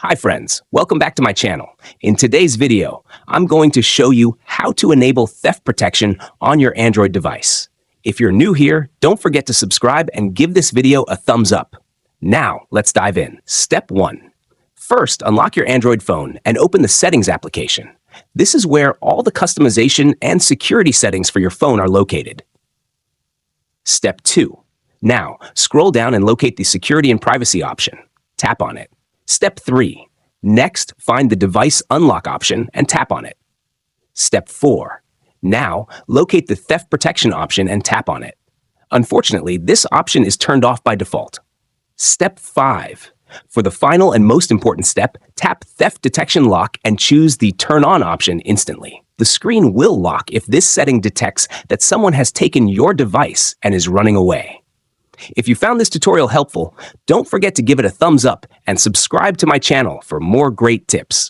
Hi friends, welcome back to my channel. In today's video, I'm going to show you how to enable theft protection on your Android device. If you're new here, don't forget to subscribe and give this video a thumbs up. Now, let's dive in. Step 1. First, unlock your Android phone and open the Settings application. This is where all the customization and security settings for your phone are located. Step 2. Now, scroll down and locate the Security and Privacy option. Tap on it. Step 3. Next, find the Device Unlock option and tap on it. Step 4. Now, locate the Theft Protection option and tap on it. Unfortunately, this option is turned off by default. Step 5. For the final and most important step, tap Theft Detection Lock and choose the Turn On option instantly. The screen will lock if this setting detects that someone has taken your device and is running away. If you found this tutorial helpful, don't forget to give it a thumbs up and subscribe to my channel for more great tips.